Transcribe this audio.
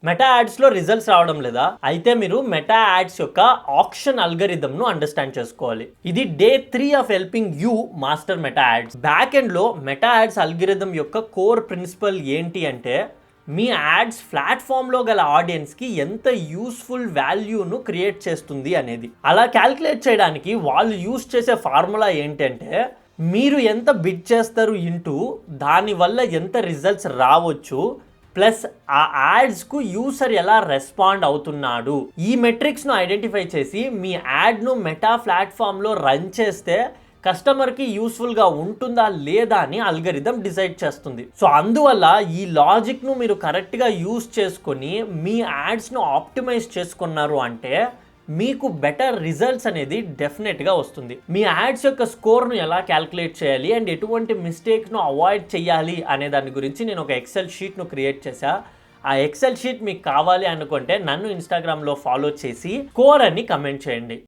Meta యాడ్స్లో results రావడం లేదా? అయితే మీరు మెటా యాడ్స్ యొక్క ఆక్షన్ అల్గరిథంను అండర్స్టాండ్ చేసుకోవాలి. ఇది day 3 of helping you master meta ads. Back ఎండ్లో మెటా యాడ్స్ అల్గరిథం యొక్క కోర్ ప్రిన్సిపల్ ఏంటి అంటే, మీ యాడ్స్ ప్లాట్ఫామ్లో గల ఆడియన్స్కి ఎంత యూస్ఫుల్ వాల్యూను క్రియేట్ చేస్తుంది అనేది. అలా క్యాల్కులేట్ చేయడానికి వాళ్ళు యూస్ చేసే ఫార్ములా ఏంటంటే, మీరు ఎంత బిడ్ చేస్తారు ఇంటూ దానివల్ల ఎంత రిజల్ట్స్ రావచ్చు ప్లస్ ఆ యాడ్స్కు యూసర్ ఎలా రెస్పాండ్ అవుతున్నాడు. ఈ మెట్రిక్స్ను ఐడెంటిఫై చేసి మీ యాడ్ను మెటా ప్లాట్ఫామ్లో రన్ చేస్తే కస్టమర్కి యూస్ఫుల్గా ఉంటుందా లేదా అని అల్గరిథం డిసైడ్ చేస్తుంది. సో అందువల్ల ఈ లాజిక్ను మీరు కరెక్ట్గా యూస్ చేసుకొని మీ యాడ్స్ను ఆప్టిమైజ్ చేసుకున్నారు అంటే మీకు బెటర్ రిజల్ట్స్ అనేది డెఫినెట్గా వస్తుంది. మీ యాడ్స్ యొక్క స్కోర్ను ఎలా క్యాల్కులేట్ చేయాలి అండ్ ఎటువంటి మిస్టేక్ను అవాయిడ్ చేయాలి అనే దాని గురించి నేను ఒక ఎక్సెల్ షీట్ను క్రియేట్ చేశా. ఆ ఎక్సెల్ షీట్ మీకు కావాలి అనుకుంటే నన్ను ఇన్స్టాగ్రామ్లో ఫాలో చేసి స్కోర్ అని కమెంట్ చేయండి.